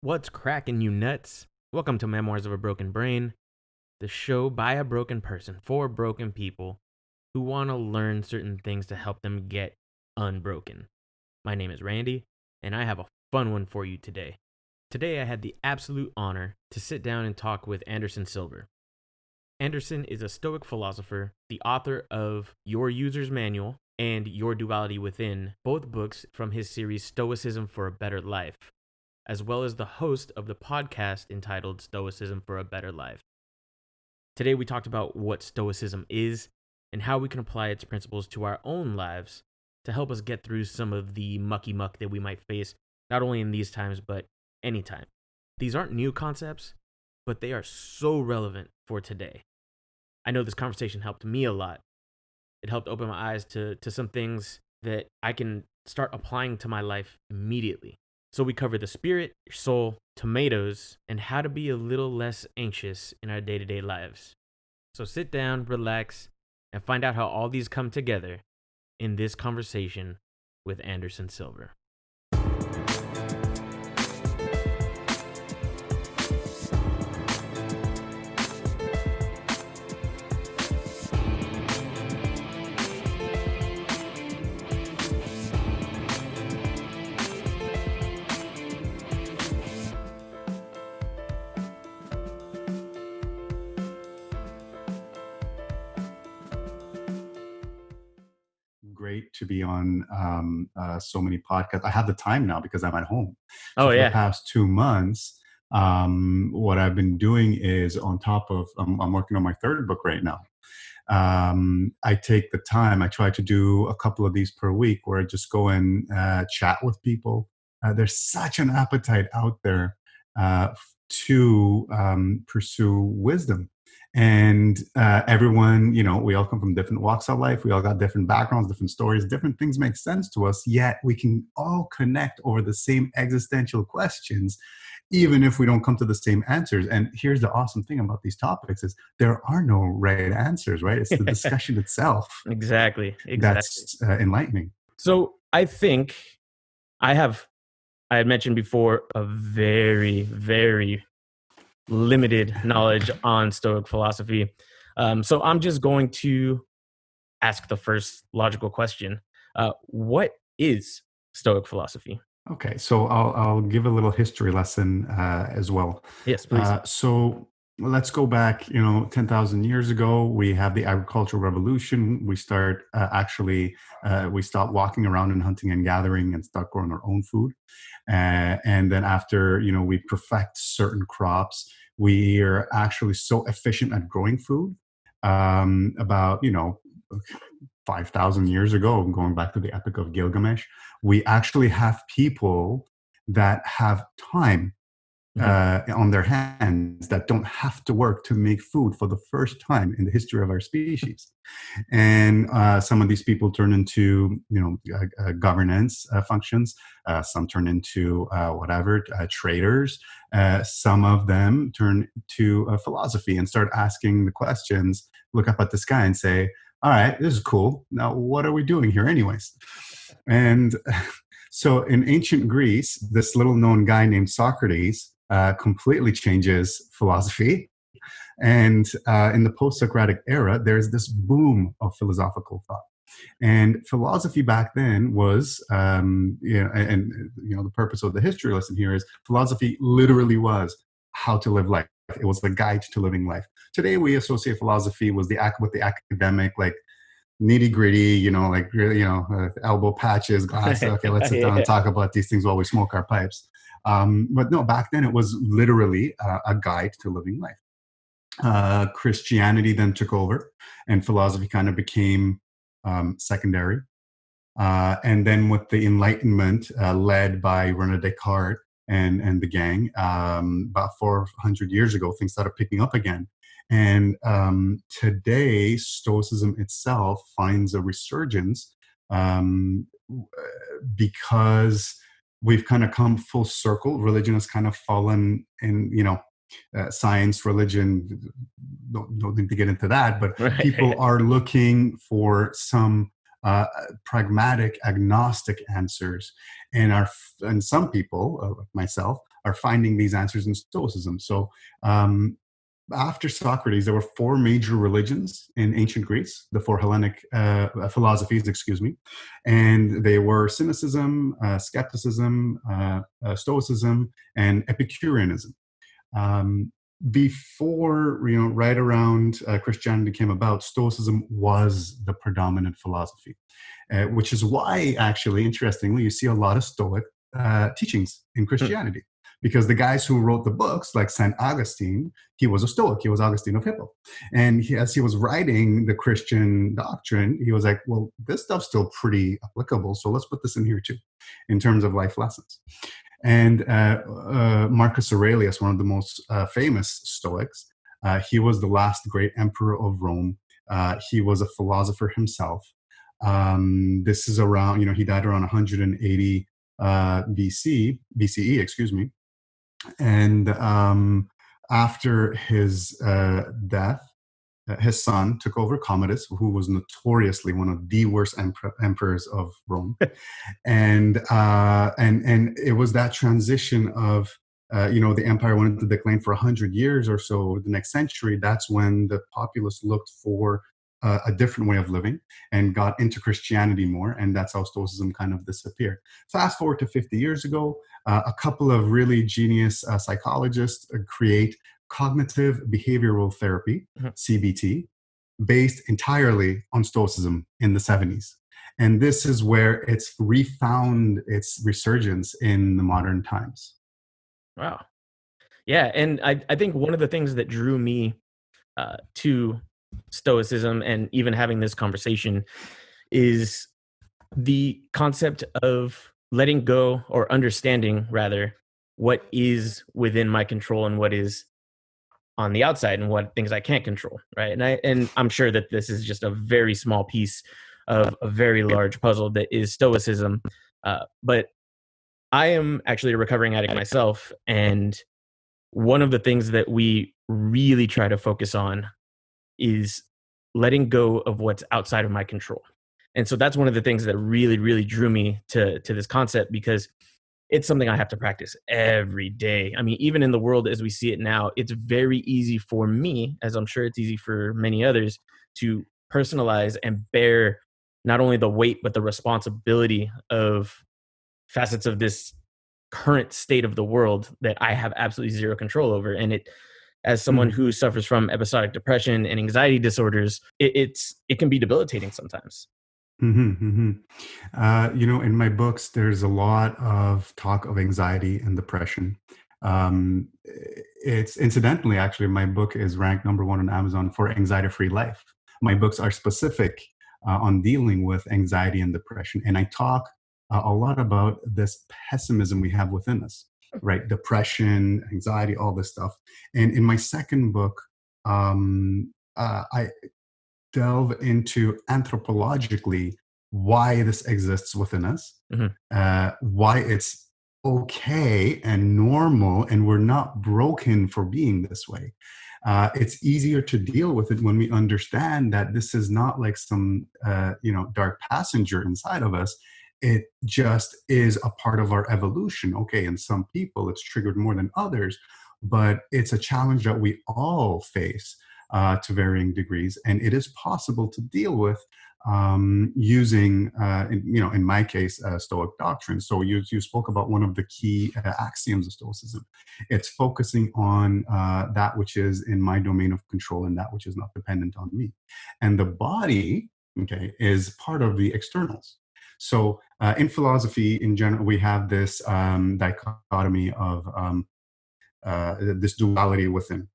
What's cracking, you nuts? Welcome to Memoirs of a Broken Brain, the show by a broken person for broken people who want to learn certain things to help them get unbroken. My name is Randy, and I have a fun one for you today. Today, I had the absolute honor to sit down and talk with Anderson Silver. Anderson is a Stoic philosopher, the author of Your User's Manual and Your Duality Within, both books from his series Stoicism For a Better Life, as well as the host of the podcast entitled Stoicism For a Better Life. Today, we talked about what Stoicism is and how we can apply its principles to our own lives to help us get through some of the mucky muck that we might face, not only in these times, but anytime. These aren't new concepts, but they are so relevant for today. I know this conversation helped me a lot. It helped open my eyes to some things that I can start applying to my life immediately. So we cover the spirit, soul, tomatoes, and how to be a little less anxious in our day-to-day lives. So sit down, relax, and find out how all these come together in this conversation with Anderson Silver. Great to be on so many podcasts. I have the time now because I'm at home. Oh, For yeah. the past 2 months, what I've been doing is on top of, I'm working on my third book right now. I take the time, I try to do a couple of these per week where I just go and chat with people. There's such an appetite out there to pursue wisdom. And everyone, we all come from different walks of life. We all got different backgrounds, different stories, different things make sense to us, yet we can all connect over the same existential questions, even if we don't come to the same answers. And here's the awesome thing about these topics is there are no right answers, right? It's the discussion itself Exactly. that's enlightening. So I think I had mentioned before a very, very limited knowledge on Stoic philosophy. So I'm just going to ask the first logical question. What is Stoic philosophy? Okay, so I'll give a little history lesson as well. Yes, please. So let's go back, 10,000 years ago, we have the agricultural revolution. We start we stop walking around and hunting and gathering and start growing our own food. And then after, we perfect certain crops, we are actually so efficient at growing food. About, 5,000 years ago, going back to the Epic of Gilgamesh, we actually have people that have time on their hands that don't have to work to make food for the first time in the history of our species. And some of these people turn into, governance functions. Some turn into traders. Some of them turn to philosophy and start asking the questions, look up at the sky and say, all right, this is cool. Now, what are we doing here anyways? And so in ancient Greece, this little known guy named Socrates completely changes philosophy. And in the post-Socratic era, there's this boom of philosophical thought. And philosophy back then was, the purpose of the history lesson here is philosophy literally was how to live life. It was the guide to living life. Today, we associate philosophy with the academic, like nitty gritty, elbow patches, glasses. Okay, let's sit down and talk about these things while we smoke our pipes. But no, back then it was literally a guide to living life. Christianity then took over, and philosophy kind of became secondary. And then with the Enlightenment, led by René Descartes and the gang, about 400 years ago, things started picking up again. And today, Stoicism itself finds a resurgence because we've kind of come full circle. Religion has kind of fallen in, science, religion, don't need to get into that, but people are looking for some pragmatic, agnostic answers. And some people, like myself, are finding these answers in Stoicism. So after Socrates, there were four major religions in ancient Greece, the four Hellenic philosophies, excuse me, and they were Cynicism, Skepticism, Stoicism, and Epicureanism. Um, Before, right around Christianity came about, Stoicism was the predominant philosophy, which is why, actually, interestingly, you see a lot of Stoic teachings in Hmm. Christianity. Because the guys who wrote the books, like St. Augustine, he was a Stoic. He was Augustine of Hippo. And as he was writing the Christian doctrine, he was like, well, this stuff's still pretty applicable. So let's put this in here too, in terms of life lessons. And Marcus Aurelius, one of the most famous Stoics, he was the last great emperor of Rome. He was a philosopher himself. This is around, he died around 180 BCE, excuse me. And after his death, his son took over Commodus, who was notoriously one of the worst emperors of Rome, and it was that transition of the empire wanted to decline for 100 years or so, the next century. That's when the populace looked for a different way of living and got into Christianity more, and that's how Stoicism kind of disappeared. Fast forward to 50 years ago, a couple of really genius psychologists create cognitive behavioral therapy, Hmm. CBT, based entirely on Stoicism in the 70s. And this is where it's refound its resurgence in the modern times. Wow. Yeah, and I think one of the things that drew me to Stoicism and even having this conversation is the concept of letting go, or understanding rather, what is within my control and what is on the outside and what things I can't control, right? And I'm sure that this is just a very small piece of a very large puzzle that is Stoicism. But I am actually a recovering addict myself, and one of the things that we really try to focus on is letting go of what's outside of my control. And so that's one of the things that really, really drew me to this concept, because it's something I have to practice every day. I mean, even in the world as we see it now, it's very easy for me, as I'm sure it's easy for many others, to personalize and bear not only the weight, but the responsibility of facets of this current state of the world that I have absolutely zero control over. And it, as someone Mm. who suffers from episodic depression and anxiety disorders, it can be debilitating sometimes. In my books, there's a lot of talk of anxiety and depression. It's incidentally, actually, my book is ranked number one on Amazon for anxiety-free life. My books are specific on dealing with anxiety and depression, and I talk a lot about this pessimism we have within us, right? Depression, anxiety, all this stuff. And in my second book, I delve into anthropologically why this exists within us, Mhm. why it's okay and normal, and we're not broken for being this way. It's easier to deal with it when we understand that this is not like some dark passenger inside of us. It just is a part of our evolution. Okay, in some people it's triggered more than others, but it's a challenge that we all face to varying degrees, and it is possible to deal with using, in my case, Stoic doctrine. So you spoke about one of the key axioms of Stoicism. It's focusing on that which is in my domain of control and that which is not dependent on me. And the body, okay, is part of the externals. So in philosophy, in general, we have this dichotomy of this duality within.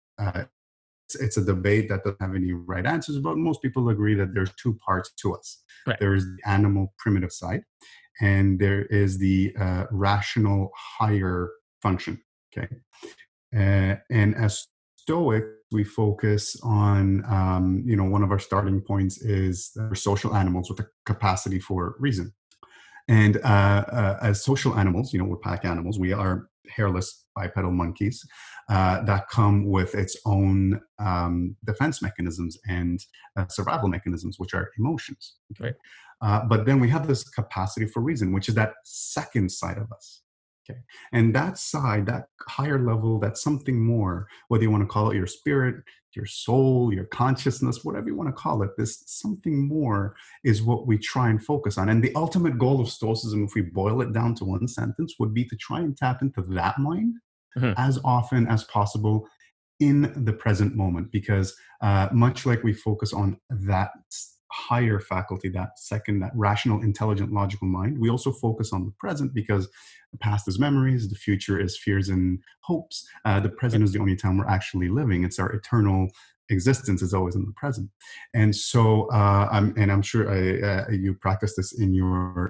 It's a debate that doesn't have any right answers, but most people agree that there's two parts to us. Right. There is the animal primitive side, and there is the rational higher function. Okay, and as Stoic, we focus on one of our starting points is that we're social animals with a capacity for reason. And as social animals, we're pack animals. We are hairless bipedal monkeys that come with its own defense mechanisms and survival mechanisms, which are emotions. Okay? Right. But then we have this capacity for reason, which is that second side of us. Okay. And that side, that higher level, that's something more, whether you want to call it your spirit, your soul, your consciousness, whatever you want to call it, this something more is what we try and focus on. And the ultimate goal of Stoicism, if we boil it down to one sentence, would be to try and tap into that mind Mhm. as often as possible in the present moment, because much like we focus on that higher faculty, that second, that rational, intelligent, logical mind, we also focus on the present, because the past is memories, the future is fears and hopes. The present is the only time we're actually living. It's our eternal existence is always in the present. And so I'm sure you practice this in your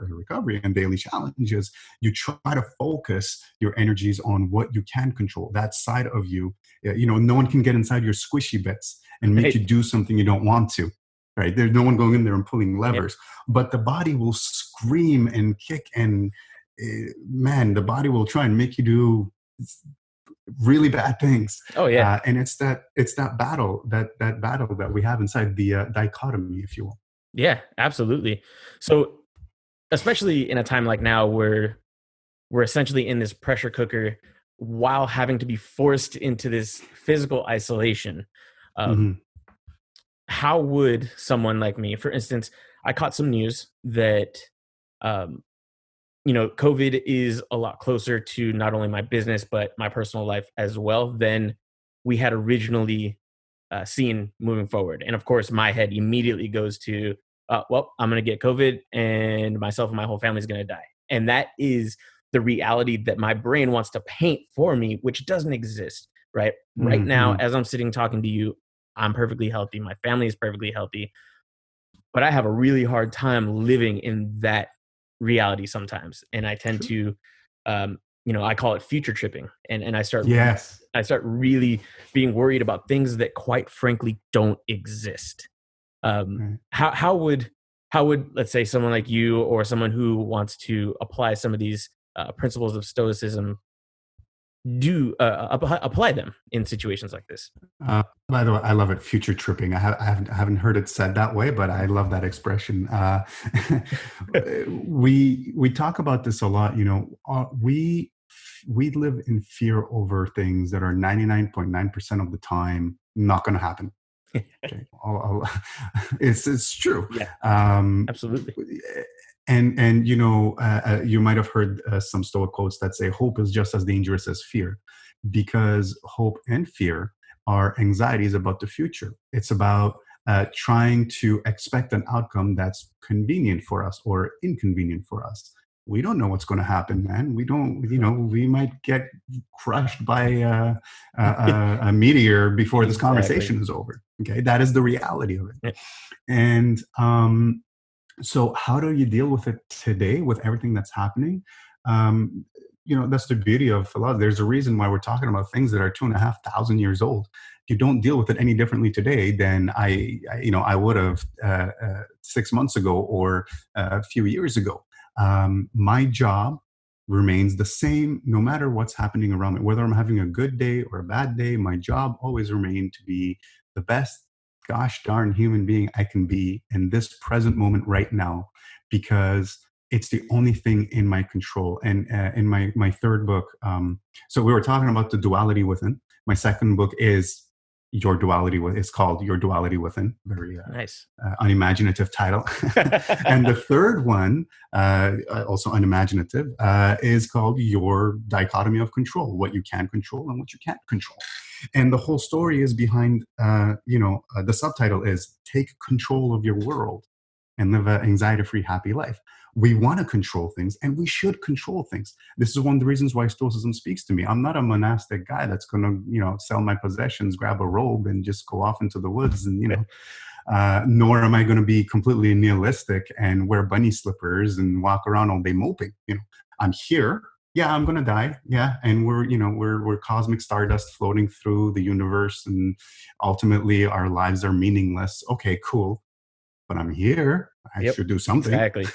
recovery and daily challenges. You try to focus your energies on what you can control, that side of you. No one can get inside your squishy bits and make you Right. do something you don't want to. Right? There's no one going in there and pulling Yep. levers, but the body will scream and kick, and man, the body will try and make you do really bad things. Oh yeah. And it's that battle, that battle that we have inside, the dichotomy, if you will. Yeah, absolutely. So, especially in a time like now where we're essentially in this pressure cooker while having to be forced into this physical isolation. Um, Hmm. how would someone like me, for instance, I caught some news that um, COVID is a lot closer to not only my business but my personal life as well than we had originally seen moving forward. And of course, my head immediately goes to, well, I'm going to get COVID and myself and my whole family is going to die. And that is the reality that my brain wants to paint for me, which doesn't exist, right? Right now, Hmm. as I'm sitting talking to you, I'm perfectly healthy. My family is perfectly healthy, but I have a really hard time living in that reality sometimes. And I tend Sure. to, I call it future tripping. And Yes. I start really being worried about things that quite frankly don't exist. Right. How would let's say someone like you or someone who wants to apply some of these principles of stoicism do apply them in situations like this? By the way, I love it. Future tripping. I haven't heard it said that way, but I love that expression. We talk about this a lot. We live in fear over things that are 99.9% of the time not going to happen. Okay, it's true. Yeah, um, absolutely. and you might have heard some Stoic quotes that say hope is just as dangerous as fear, because hope and fear are anxieties about the future. It's about trying to expect an outcome that's convenient for us or inconvenient for us. We don't know what's going to happen, man. We don't, we might get crushed by a meteor before this Exactly. conversation is over. Okay, that is the reality of it. Yeah. And so, how do you deal with it today with everything that's happening? Um, that's the beauty of philosophy. There's a reason why we're talking about things that are 2,500 years old. You don't deal with it any differently today than I would have 6 months ago or a few years ago. My job remains the same no matter what's happening around me. Whether I'm having a good day or a bad day, my job always remained to be the best gosh darn human being I can be in this present moment right now, because it's the only thing in my control. And in my third book, so we were talking about the duality within. My second book is Your Duality. It's called Your Duality Within. Very Nice. unimaginative title. And the third one, also unimaginative, is called Your Dichotomy of Control: What You Can Control and What You Can't Control. And the whole story is behind, the subtitle is Take Control of Your World and Live an Anxiety-Free, Happy Life. We want to control things, and we should control things. This is one of the reasons why Stoicism speaks to me. I'm not a monastic guy that's going to, sell my possessions, grab a robe, and just go off into the woods and, nor am I going to be completely nihilistic and wear bunny slippers and walk around all day moping. I'm here. Yeah, I'm going to die. Yeah, and we're cosmic stardust floating through the universe, and ultimately our lives are meaningless. Okay, cool. But I'm here. I Yep, should do something. exactly.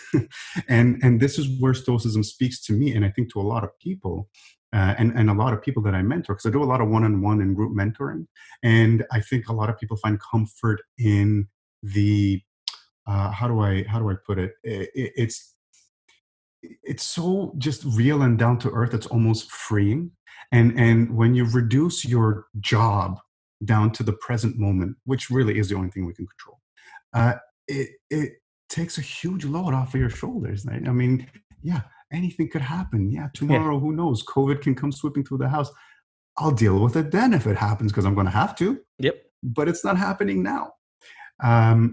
And this is where Stoicism speaks to me, and I think to a lot of people, and a lot of people that I mentor, because I do a lot of one-on-one and group mentoring, and I think a lot of people find comfort in the how do I put it? It's it's so just real and down to earth. It's almost freeing. And when you reduce your job down to the present moment, which really is the only thing we can control, uh, it takes a huge load off of your shoulders. Right? I mean, yeah, anything could happen. Yeah, Yeah. tomorrow, who knows? COVID can come sweeping through the house. I'll deal with it then if it happens because I'm going to have to. Yep. But it's not happening now.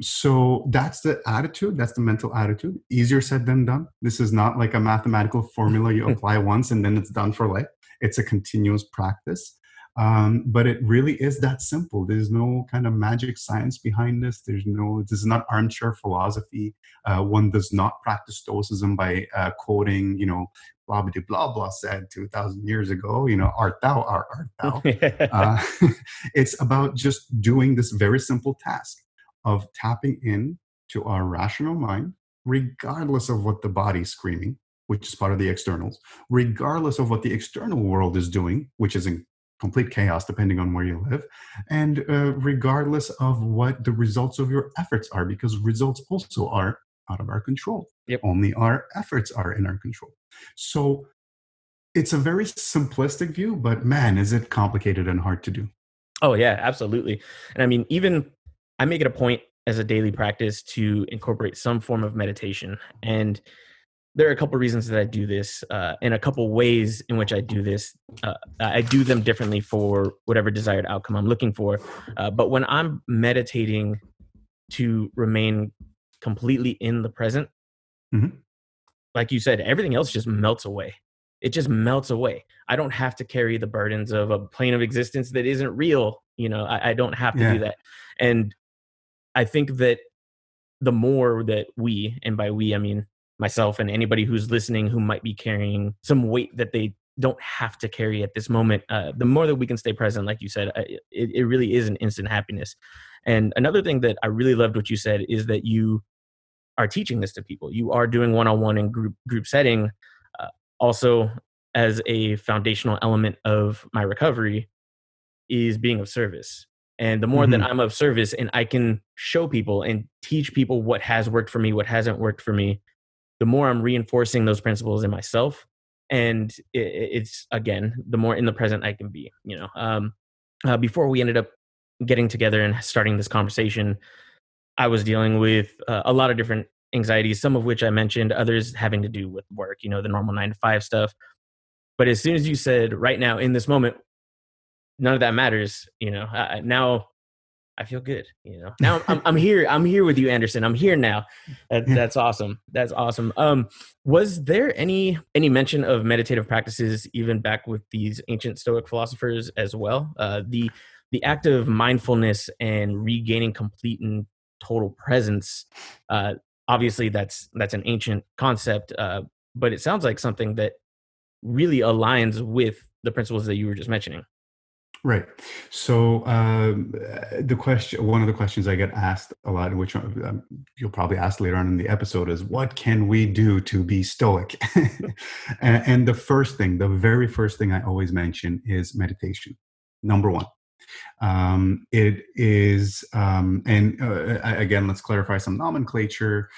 So that's the attitude. That's the mental attitude. Easier said than done. This is not like a mathematical formula you apply once and then it's done for life. It's a continuous practice. But it really is that simple. There's no kind of magic science behind this. This is not armchair philosophy. One does not practice Stoicism by quoting, blah, blah, blah, blah said 2,000 years ago, art thou, art thou. Uh, it's about just doing this very simple task of tapping in to our rational mind, regardless of what the body's screaming, which is part of the externals, regardless of what the external world is doing, which is in complete chaos depending on where you live, and regardless of what the results of your efforts are, because results also are out of our control. Yep. Only our efforts are in our control. So it's a very simplistic view, but man, is it complicated and hard to do. Oh yeah, absolutely. And I mean, even I make it a point as a daily practice to incorporate some form of meditation. And there are a couple reasons that I do this, and a couple ways in which I do this. I do them differently for whatever desired outcome I'm looking for. But when I'm meditating to remain completely in the present, Mhm. like you said, everything else just melts away. It just melts away. I don't have to carry the burdens of a plane of existence that isn't real. I don't have to do Yeah. that. And I think that the more that we, and by we, I mean myself and anybody who's listening who might be carrying some weight that they don't have to carry at this moment, the more that we can stay present, like you said, it really is an instant happiness. And another thing that I really loved what you said is that you are teaching this to people. You are doing one-on-one and group setting. Uh, Also, as a foundational element of my recovery, is being of service. And the more that Mhm. I'm of service and I can show people and teach people what has worked for me, what hasn't worked for me, the more I'm reinforcing those principles in myself. And it's again, the more in the present I can be. Before we ended up getting together and starting this conversation, I was dealing with a lot of different anxieties, some of which I mentioned, others having to do with work, the normal 9 to 5 stuff. But as soon as you said right now in this moment, none of that matters, now I feel good. Now I'm here. I'm here with you, Anderson. I'm here now. Yeah. That's awesome. That's awesome. Was there any mention of meditative practices even back with these ancient Stoic philosophers as well? The act of mindfulness and regaining complete and total presence. Uh, Obviously, that's an ancient concept, but it sounds like something that really aligns with the principles that you were just mentioning. Right. So one of the questions I get asked a lot, which you'll probably ask later on in the episode, is what can we do to be stoic? And the very first thing I always mention is meditation. Number one. It is, and again, let's clarify some nomenclature.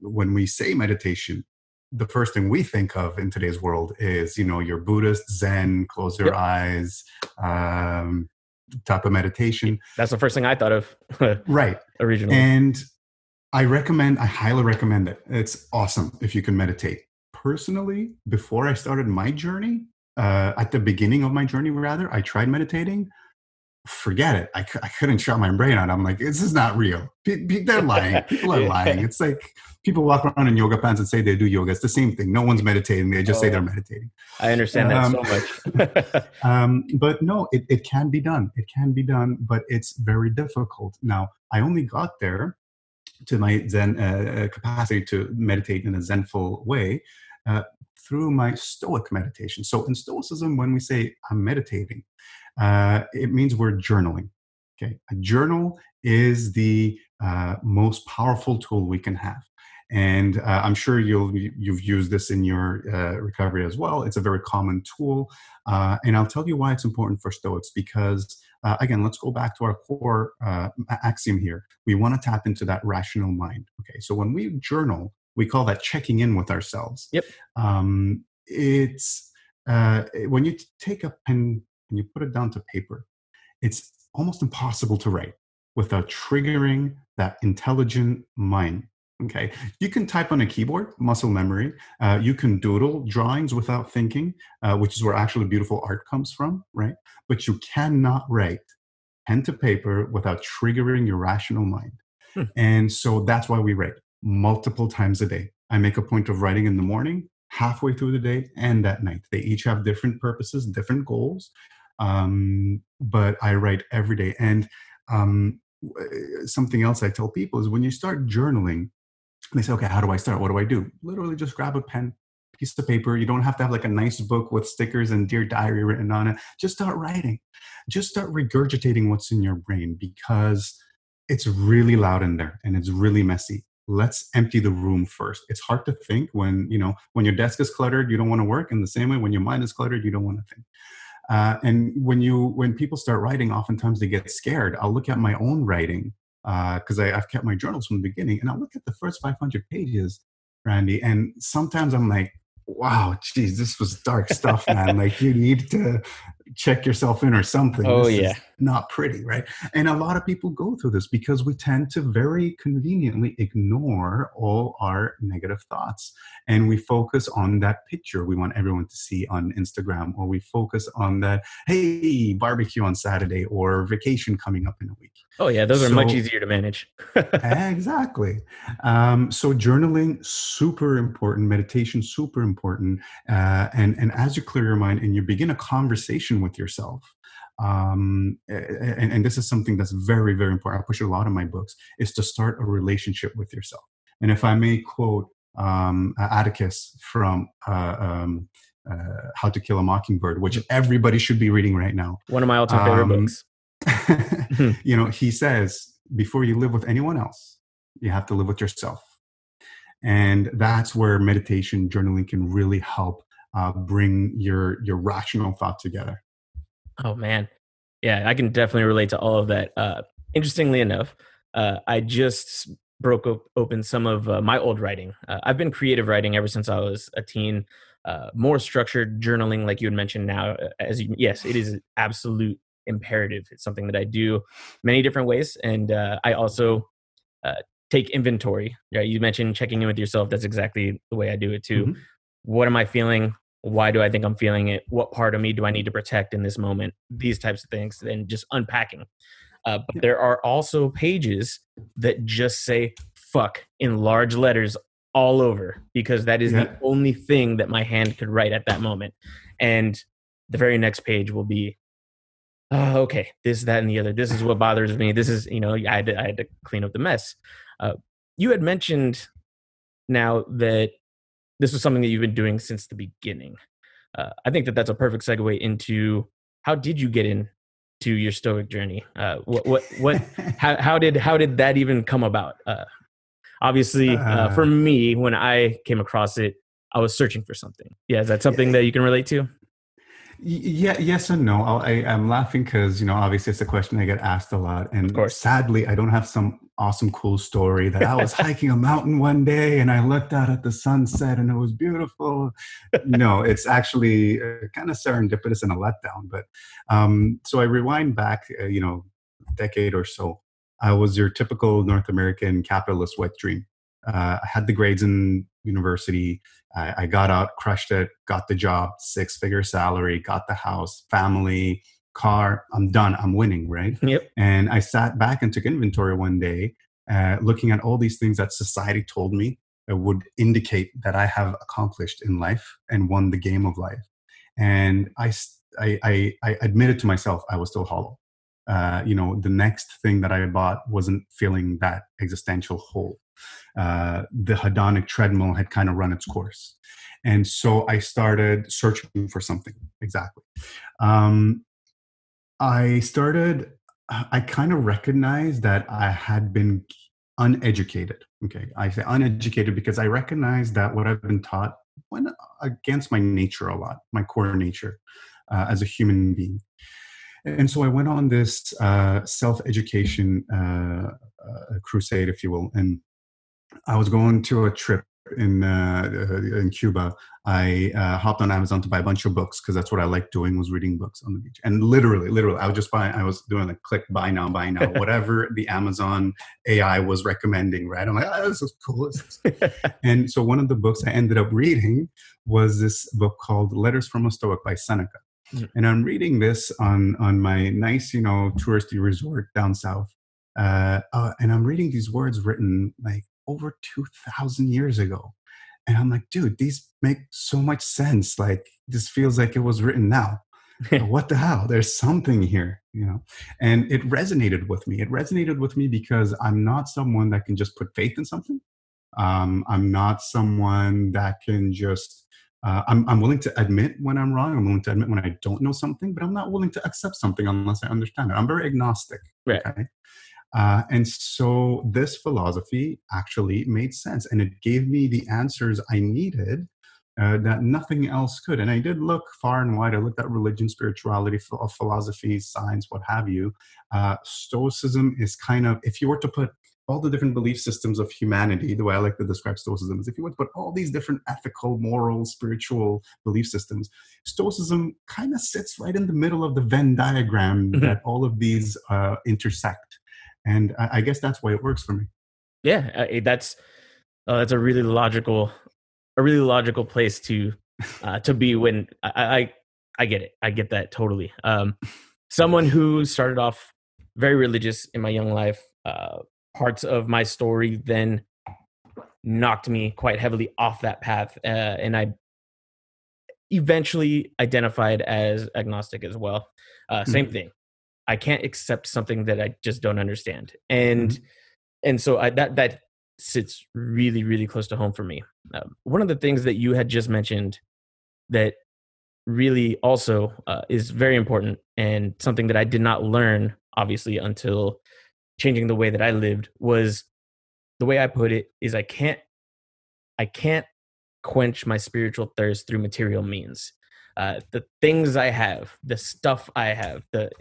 When we say meditation, the first thing we think of in today's world is, your Buddhist Zen, close your Yep. eyes, um, type of meditation. That's the first thing I thought of Right. originally. And I highly recommend it. It's awesome if you can meditate. Personally, before I started my journey, at the beginning of my journey, rather, I tried meditating. Forget it. I couldn't shut my brain out. I'm like, this is not real. They're lying. People are lying. It's like people walk around in yoga pants and say they do yoga. It's the same thing. No one's meditating. They just say they're Oh, meditating. I understand that Um, so much. but no, it can be done. It can be done, but it's very difficult. Now, I only got there to my Zen capacity to meditate in a Zenful way uh, through my Stoic meditation. So in Stoicism, when we say I'm meditating, it means we're journaling. Okay, a journal is the most powerful tool we can have, and I'm sure you've used this in your recovery as well. It's a very common tool, and I'll tell you why it's important for Stoics. Because again, let's go back to our core axiom here. We want to tap into that rational mind. Okay, so when we journal, We call that checking in with ourselves. Yep. It's when you take a pen and you put it down to paper, it's almost impossible to write without triggering that intelligent mind. Okay, you can type on a keyboard, muscle memory. You can doodle drawings without thinking, which is where actually beautiful art comes from, right? But you cannot write pen to paper without triggering your rational mind. Hmm. And so that's why we write multiple times a day. I make a point of writing in the morning, halfway through the day, and at night. They each have different purposes, different goals. But I write every day. And something else I tell people is when you start journaling, they say, okay, how do I start? What do I do? Literally just grab a pen, piece of paper. You don't have to have like a nice book with stickers and Dear Diary written on it. Just start writing. Just start regurgitating what's in your brain, because it's really loud in there and it's really messy. Let's empty the room first. It's hard to think when, when your desk is cluttered, you don't want to work. In the same way, when your mind is cluttered, you don't want to think. And when people start writing, oftentimes they get scared. I'll look at my own writing, because I've kept my journals from the beginning, and I'll look at the first 500 pages, Randy, and sometimes I'm like, wow, geez, this was dark stuff, man. Like, you need to check yourself in or something. Oh This yeah. is not pretty, right? And a lot of people go through this because we tend to very conveniently ignore all our negative thoughts, and we focus on that picture we want everyone to see on Instagram, or we focus on that, hey, barbecue on Saturday or vacation coming up in a week. Oh yeah, those are much So easier to manage. exactly. So journaling, super important. Meditation, super important. And as you clear your mind and you begin a conversation with yourself, and this is something that's very, very important. I push it a lot in my books, is to start a relationship with yourself. And if I may quote Atticus from How to Kill a Mockingbird, which everybody should be reading right now. One of my all-time favorite books. He says, before you live with anyone else, you have to live with yourself. And that's where meditation, journaling can really help bring your rational thought together. Oh man, yeah, I can definitely relate to all of that. Interestingly enough, I just broke open some of my old writing. I've been creative writing ever since I was a teen. More structured journaling, like you had mentioned. Now, yes, it is absolute imperative. It's something that I do many different ways, and I also uh, take inventory. Yeah, you mentioned checking in with yourself. That's exactly the way I do it too. Mhm. What am I feeling? Why do I think I'm feeling it? What part of me do I need to protect in this moment? These types of things, and just unpacking. But Yeah. there are also pages that just say fuck in large letters all over, because that is the Yeah. only thing that my hand could write at that moment. And the very next page will be, oh, okay, this, that, and the other. This is what bothers me. This is, I had to clean up the mess. Uh, you had mentioned now that this was something that you've been doing since the beginning. I think that that's a perfect segue into, how did you get into your Stoic journey? How did that even come about? Obviously, for uh, me, when I came across it, I was searching for something. Yeah, is that something that you can relate to? Yeah, yes and no. I'm laughing because, obviously it's a question I get asked a lot. Of And course. sadly, I don't have some awesome, cool story that I was hiking a mountain one day and I looked out at the sunset and it was beautiful. No, it's actually kind of serendipitous and a letdown. But so I rewind back, decade or so. I was your typical North American capitalist wet dream. I had the grades in university. I got out, crushed it, got the job, 6-figure salary, got the house, family, car. I'm done. I'm winning, right? Yep. And I sat back and took inventory one day, looking at all these things that society told me would indicate that I have accomplished in life and won the game of life. And I admitted to myself I was still hollow. The next thing that I bought wasn't filling that existential hole. The hedonic treadmill had kind of run its course. And so I started searching for something. Exactly. Um, I kind of recognized that I had been uneducated. Okay. I say uneducated because I recognized that what I've been taught went against my nature a lot, my core nature as a human being. And so I went on this self education crusade, if you will. And I was going to a trip in Cuba, I hopped on Amazon to buy a bunch of books because that's what I liked doing, was reading books on the beach. And literally, I was just buying. I was doing like click buy now, whatever the Amazon AI was recommending. Right? I'm like, oh, this is cool. This is cool. And so one of the books I ended up reading was this book called Letters from a Stoic by Seneca. And I'm reading this on my nice, touristy resort down south. And I'm reading these words written like over 2,000 years ago. And I'm like, dude, these make so much sense. Like, this feels like it was written now. What the hell? There's something here. And it resonated with me. It resonated with me because I'm not someone that can just put faith in something. I'm not someone that can just, I'm willing to admit when I'm wrong. I'm willing to admit when I don't know something, but I'm not willing to accept something unless I understand it. I'm very agnostic. Right. Okay. And so this philosophy actually made sense, and it gave me the answers I needed that nothing else could. And I did look far and wide. I looked at religion, spirituality, philosophy, science, what have you. Stoicism is kind of, if you were to put all the different belief systems of humanity, the way I like to describe Stoicism is, if you were to put all these different ethical, moral, spiritual belief systems, Stoicism kind of sits right in the middle of the Venn diagram that all of these intersect. And I guess that's why it works for me. Yeah, that's a really logical place to be when I get it. I get that totally. Someone who started off very religious in my young life, parts of my story then knocked me quite heavily off that path, and I eventually identified as agnostic as well. Same thing. I can't accept something that I just don't understand, and so that sits really, really close to home for me. One of the things that you had just mentioned that really also is very important, and something that I did not learn, obviously, until changing the way that I lived, was the way I put it is I can't quench my spiritual thirst through material means. The things I have, the stuff I have, the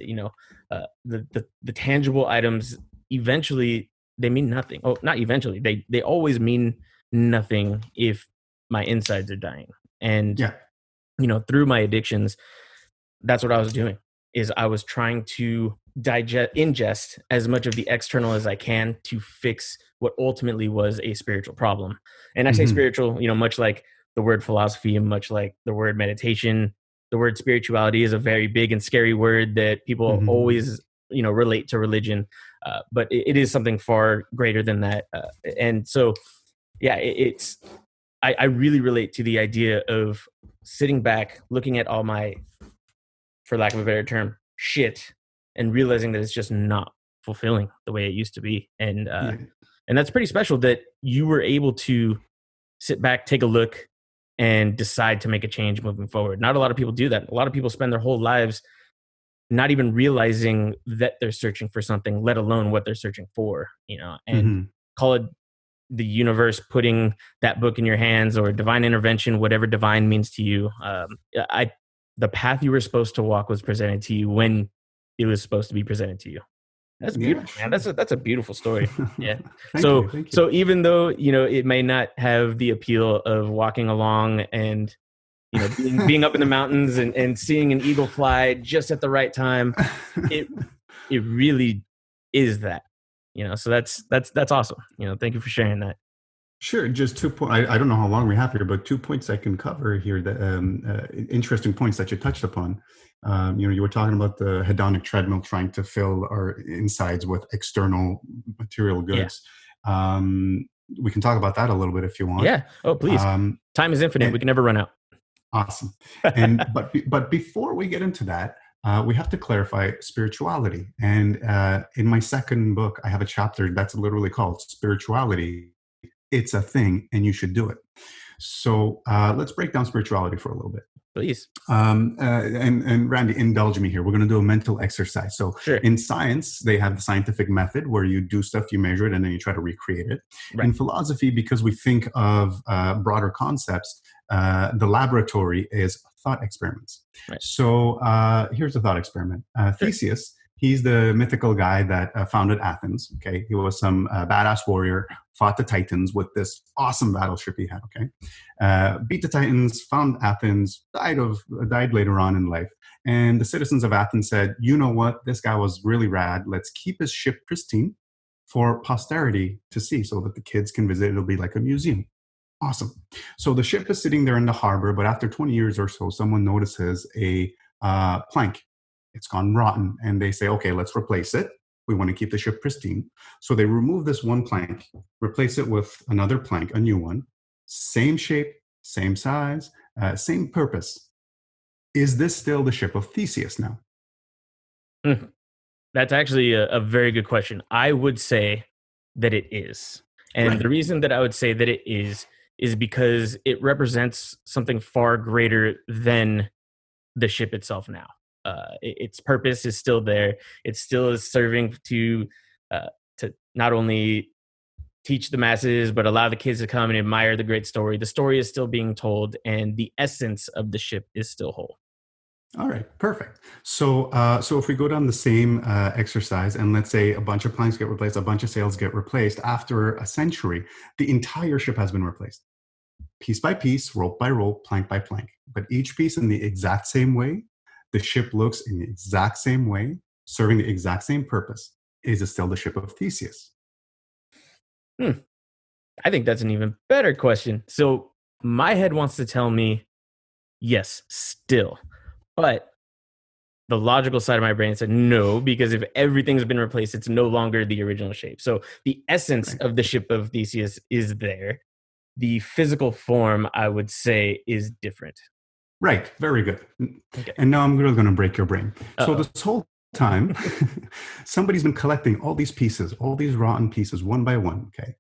tangible items, eventually they mean nothing. Oh, not eventually. They always mean nothing if my insides are dying. And through my addictions, that's what I was doing. Is I was trying to ingest as much of the external as I can to fix what ultimately was a spiritual problem. And I say spiritual, much like the word philosophy and much like the word meditation, the word spirituality is a very big and scary word that people always, relate to religion. But it is something far greater than that. And so, yeah, I really relate to the idea of sitting back, looking at all my, for lack of a better term, shit, and realizing that it's just not fulfilling the way it used to be. And that's pretty special that you were able to sit back, take a look, and decide to make a change moving forward. Not a lot of people do that. A lot of people spend their whole lives not even realizing that they're searching for something, let alone what they're searching for, and call it the universe putting that book in your hands, or divine intervention, whatever divine means to you. The path you were supposed to walk was presented to you when it was supposed to be presented to you. That's beautiful, man. That's a beautiful story. Yeah. Thank you. So even though, it may not have the appeal of walking along and, being up in the mountains and seeing an eagle fly just at the right time, it really is that, so that's awesome. Thank you for sharing that. Sure. Just 2 points. I don't know how long we have here, but 2 points I can cover here. That interesting points that you touched upon. You were talking about the hedonic treadmill, trying to fill our insides with external material goods. Yeah. We can talk about that a little bit if you want. Yeah. Oh, please. Time is infinite. We can never run out. Awesome. But before we get into that, we have to clarify spirituality. And in my second book, I have a chapter that's literally called Spirituality. It's a thing, and you should do it. So let's break down spirituality for a little bit. Please. And Randy, indulge me here. We're going to do a mental exercise. So sure. In science, they have the scientific method where you do stuff, you measure it, and then you try to recreate it. Right. In philosophy, because we think of broader concepts, the laboratory is thought experiments. Right. So here's a thought experiment. Sure. Theseus, He's the mythical guy that founded Athens. Okay, he was some badass warrior, fought the Titans with this awesome battleship he had. Okay, beat the Titans, found Athens, died later on in life. And the citizens of Athens said, "You know what? This guy was really rad. Let's keep his ship pristine for posterity to see, so that the kids can visit. It'll be like a museum." Awesome. So the ship is sitting there in the harbor, but after 20 years or so, someone notices a plank. It's gone rotten, and they say, "Okay, let's replace it. We want to keep the ship pristine." So they remove this one plank, replace it with another plank, a new one, same shape, same size, same purpose. Is this still the ship of Theseus now? Hmm. That's actually a very good question. I would say that it is. And Right. the reason that I would say that it is because it represents something far greater than the ship itself now. Its purpose is still there. It still is serving uh, to not only teach the masses, but allow the kids to come and admire the great story. The story is still being told, and the essence of the ship is still whole. All right, perfect. So if we go down the same exercise, and let's say a bunch of planks get replaced, a bunch of sails get replaced, after a century, the entire ship has been replaced, piece by piece, rope by rope, plank by plank. But each piece in the exact same way, the ship looks in the exact same way, serving the exact same purpose. Is it still the ship of Theseus? Hmm. I think that's an even better question. So my head wants to tell me yes, still. But the logical side of my brain said no, because if everything's been replaced, it's no longer the original shape. So the essence Right. of the ship of Theseus is there. The physical form, I would say, is different. Right. Very good. Okay. And now I'm really going to break your brain. So Uh this whole time, somebody's been collecting all these pieces, all these rotten pieces, one by one. Okay.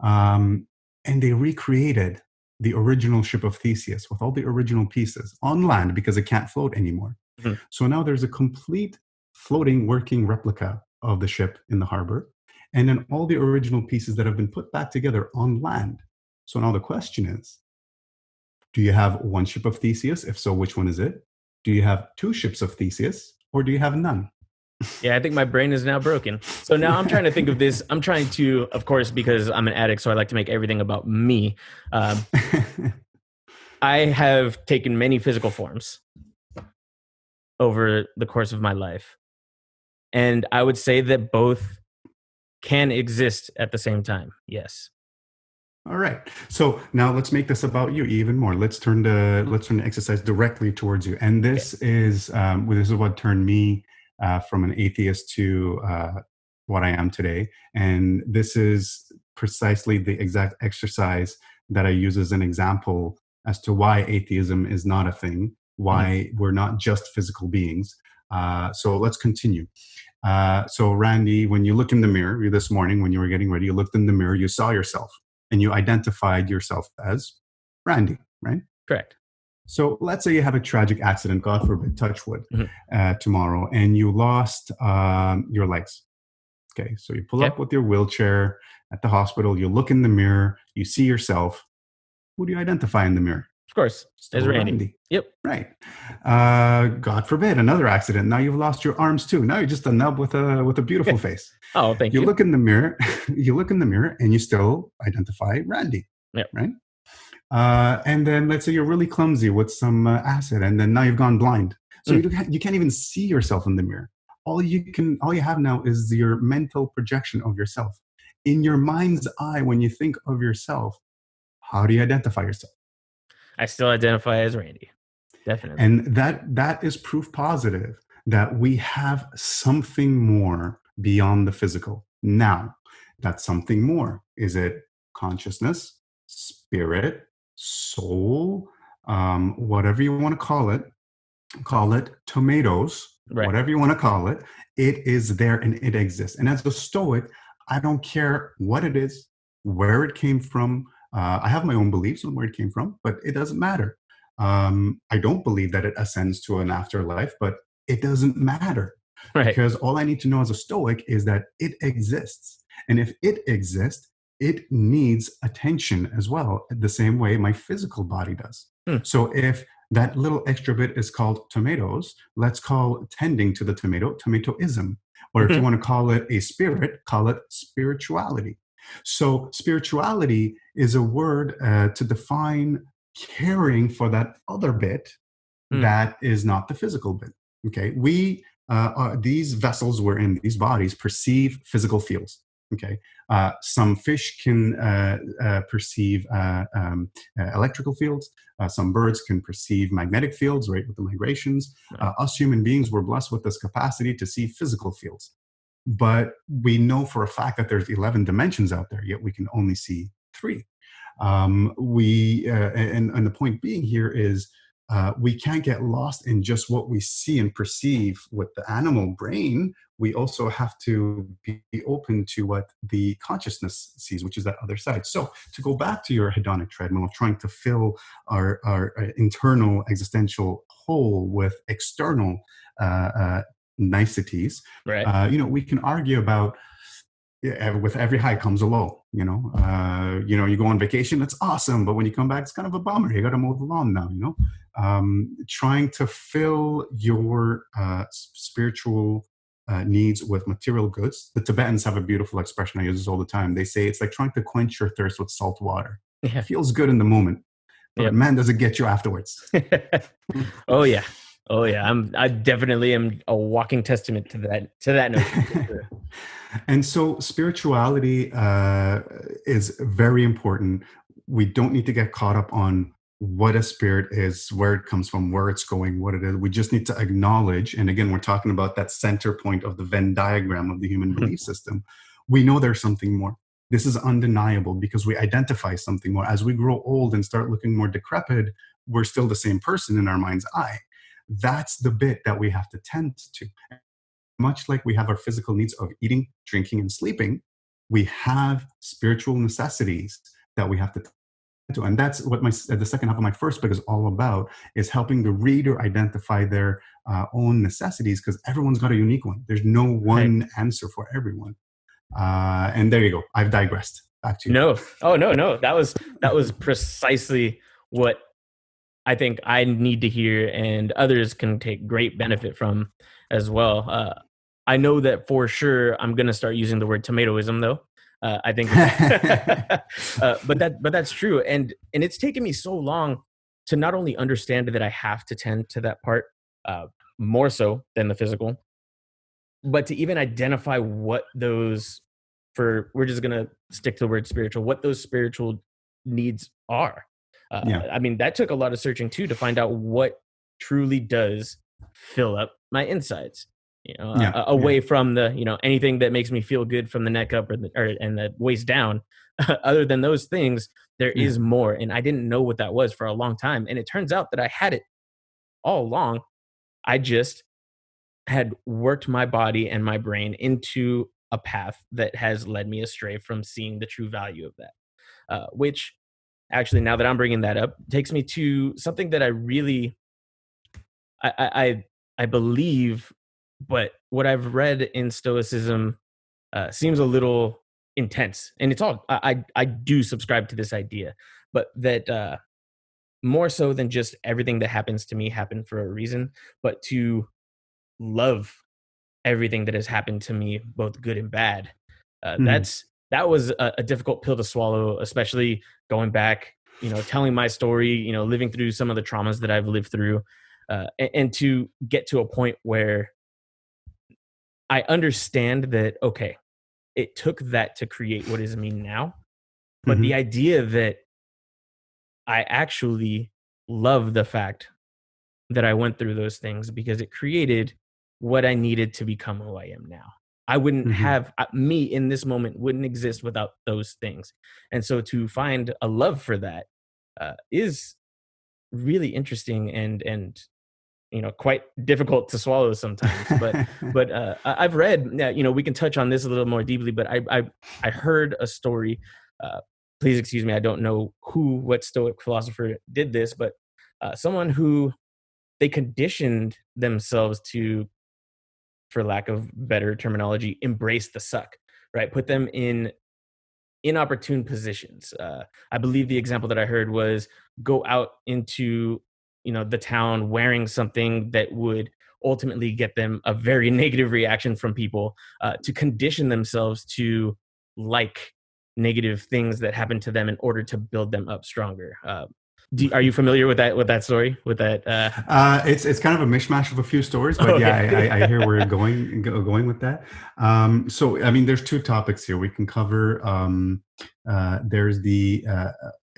Um, and they recreated the original ship of Theseus with all the original pieces on land because it can't float anymore. oh. So now there's a complete floating, working replica of the ship in the harbor, and then all the original pieces that have been put back together on land. So now the question is, do you have one ship of Theseus? If so, which one is it? Do you have two ships of Theseus, or do you have none? Yeah, I think my brain is now broken. So now I'm trying to think of this. I'm trying to, of course, because I'm an addict, so I like to make everything about me. Um, I have taken many physical forms over the course of my life. And I would say that both can exist at the same time. Yes. All right. So now let's make this about you even more. Let's turn the exercise directly towards you. And Okay. this is what turned me from an atheist to what I am today. And this is precisely the exact exercise that I use as an example as to why atheism is not a thing, Mhm. why we're not just physical beings. So let's continue. So, Randy, when you look in the mirror this morning, when you were getting ready, you looked in the mirror, you saw yourself, and you identified yourself as Randy, right? Correct. So, let's say you have a tragic accident, God forbid, touch wood, Mhm. tomorrow, and you lost your legs. Okay, so you pull Okay. up with your wheelchair at the hospital, you look in the mirror, you see yourself. Who do you identify in the mirror? Of course. As Still Randy. Randy. Yep. Right. God forbid, another accident. Now you've lost your arms too. Now you're just a nub with a beautiful face. Oh, thank You you. look in the mirror, you look in the mirror, and you still identify Randy, Yep. right? And then let's say you're really clumsy with some acid, and then now you've gone blind, so Mm. you can't even see yourself in the mirror. All you have now is your mental projection of yourself. In your mind's eye, when you think of yourself, how do you identify yourself? I still identify as Randy. Definitely. And that is proof positive that we have something more beyond the physical. Now, that something more, is it consciousness, spirit, soul, whatever you want to call it tomatoes, Right. whatever you want to call it, it is there and it exists. And as a Stoic, I don't care what it is, where it came from. I have my own beliefs on where it came from, but it doesn't matter. I don't believe that it ascends to an afterlife, but it doesn't matter, Right. because all I need to know as a Stoic is that it exists. And if it exists, it needs attention as well, the same way my physical body does. Hmm. So if that little extra bit is called tomatoes, let's call tending to the tomato tomatoism. Or if you Mhm. want to call it a spirit, call it spirituality. So, spirituality is a word to define caring for that other bit Mm. that is not the physical bit. Okay, these vessels we're in, these bodies perceive physical fields. Okay, some fish can perceive electrical fields. Some birds can perceive magnetic fields, right, with the migrations. Right. Us human beings were blessed with this capacity to see physical fields. But we know for a fact that there's 11 dimensions out there, yet we can only see three. And the point being here is we can't get lost in just what we see and perceive with the animal brain. We also have to be open to what the consciousness sees, which is that other side. So to go back to your hedonic treadmill of trying to fill our internal existential hole with external niceties, Right. we can argue about, yeah, with every high comes a low. You go on vacation, it's awesome, but when you come back, it's kind of a bummer. You got to mow the lawn now. Trying to fill your spiritual needs with material goods. The Tibetans have a beautiful expression. I use this all the time. They say it's like trying to quench your thirst with salt water. Yeah. Feels good in the moment, but Yep. man, does it get you afterwards? Oh yeah. Oh yeah. I definitely am a walking testament to that notion for sure. And so spirituality is very important. We don't need to get caught up on what a spirit is, where it comes from, where it's going, what it is. We just need to acknowledge, and again, we're talking about that center point of the Venn diagram of the human belief system. We know there's something more. This is undeniable because we identify something more. As we grow old and start looking more decrepit, we're still the same person in our mind's eye. That's the bit that we have to tend to. Much like we have our physical needs of eating, drinking, and sleeping, we have spiritual necessities that we have to tend to. And that's what the second half of my first book is all about, is helping the reader identify their own necessities, because everyone's got a unique one. There's no Right. one answer for everyone. And there you go. I've digressed. Back to you. No. Oh no, no. That was precisely what I think I need to hear, and others can take great benefit from as well. I know that for sure I'm going to start using the word tomatoism, though. I think it's, but that's true, and it's taken me so long to not only understand that I have to tend to that part uh, more so than the physical, but to even identify what those, for we're just gonna stick to the word spiritual, what those spiritual needs are. Yeah. I mean, that took a lot of searching too to find out what truly does fill up my insides. Yeah. Yeah. Away from the anything that makes me feel good from the neck up and the waist down. Other than those things, there Yeah. is more, and I didn't know what that was for a long time. And it turns out that I had it all along. I just had worked my body and my brain into a path that has led me astray from seeing the true value of that. Which actually, now that I'm bringing that up, takes me to something that I really I believe, but what I've read in Stoicism seems a little intense, and it's all I do subscribe to this idea, but that more so than just everything that happens to me happened for a reason, but to love everything that has happened to me, both good and bad. Mhm. That was a difficult pill to swallow, especially going back, telling my story, living through some of the traumas that I've lived through, and to get to a point where I understand that okay, it took that to create what is me now, but the Mhm. idea that I actually love the fact that I went through those things because it created what I needed to become who I am now. I wouldn't Mhm. have me in this moment wouldn't exist without those things. And so to find a love for that is really interesting and quite difficult to swallow sometimes. But I've read, we can touch on this a little more deeply. But I heard a story. Uh, please excuse me, I don't know what Stoic philosopher did this, but someone who they conditioned themselves to, for lack of better terminology, embrace the suck, right? Put them in inopportune positions. I believe the example that I heard was go out into the town wearing something that would ultimately get them a very negative reaction from people, to condition themselves to like negative things that happen to them in order to build them up stronger. Are you familiar with that story? With that? It's kind of a mishmash of a few stories, but yeah, Okay. I hear where you're going with that. So I mean, there's two topics here we can cover. There's the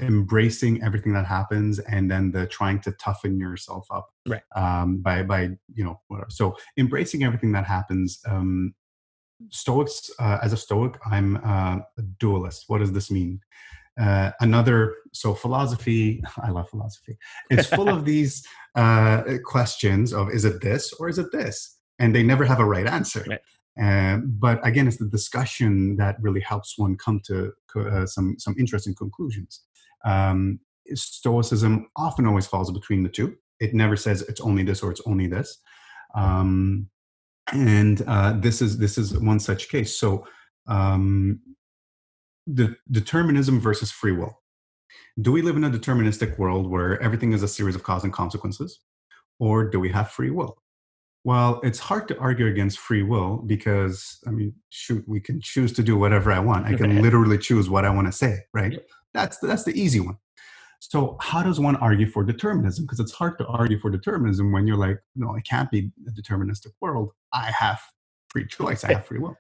embracing everything that happens, and then the trying to toughen yourself up Right. by whatever. So embracing everything that happens. Stoics, as a Stoic, I'm a dualist. What does this mean? So philosophy, I love philosophy. It's full of these questions of, is it this or is it this? And they never have a right answer. Right. But again, it's the discussion that really helps one come to some interesting conclusions. Stoicism often always falls between the two. It never says it's only this or it's only this. And this is one such case. So the determinism versus free will. Do we live in a deterministic world where everything is a series of cause and consequences, or do we have free will? Well, it's hard to argue against free will because, I mean, shoot, we can choose to do whatever I want. I can Right. literally choose what I want to say, right? That's the easy one. So how does one argue for determinism? Because it's hard to argue for determinism when you're like, no, it can't be a deterministic world. I have free choice. I have free will.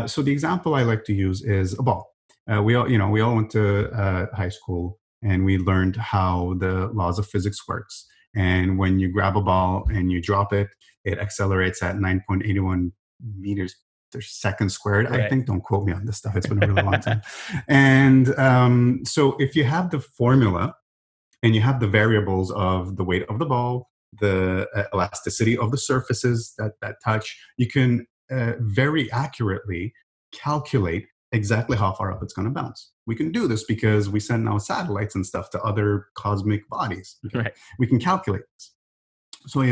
So the example I like to use is a ball. We all went to high school and we learned how the laws of physics works. And when you grab a ball and you drop it, it accelerates at 9.81 meters per second squared. I Right. think. Don't quote me on this stuff. It's been a really long time. And so if you have the formula and you have the variables of the weight of the ball, the elasticity of the surfaces that touch, you can very accurately calculate exactly how far up it's going to bounce. We can do this because we send now satellites and stuff to other cosmic bodies. Okay? Right. We can calculate this. So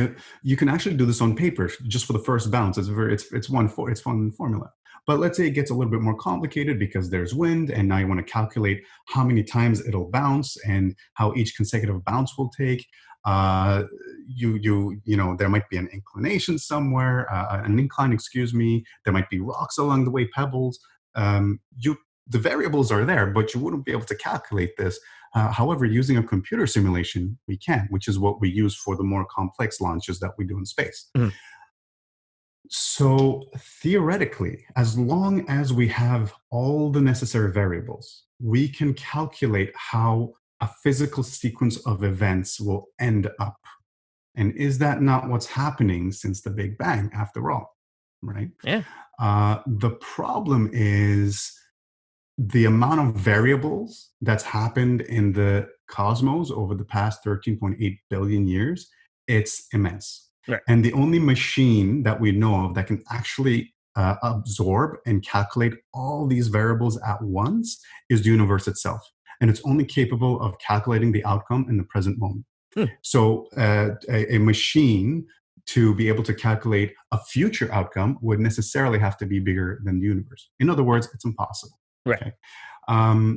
you can actually do this on paper just for the first bounce. It's one formula. But let's say it gets a little bit more complicated because there's wind, and now you want to calculate how many times it'll bounce and how each consecutive bounce will take. There might be an inclination somewhere, an incline, excuse me. There might be rocks along the way, pebbles. The variables are there, but you wouldn't be able to calculate this. However, using a computer simulation, we can, which is what we use for the more complex launches that we do in space. Mhm. So theoretically, as long as we have all the necessary variables, we can calculate how a physical sequence of events will end up. And is that not what's happening since the Big Bang, after all? Right? Yeah. The problem is the amount of variables that's happened in the cosmos over the past 13.8 billion years. It's immense. Right. And the only machine that we know of that can actually absorb and calculate all these variables at once is the universe itself. And it's only capable of calculating the outcome in the present moment. Hmm. So a machine to be able to calculate a future outcome would necessarily have to be bigger than the universe. In other words, it's impossible. Right. Okay.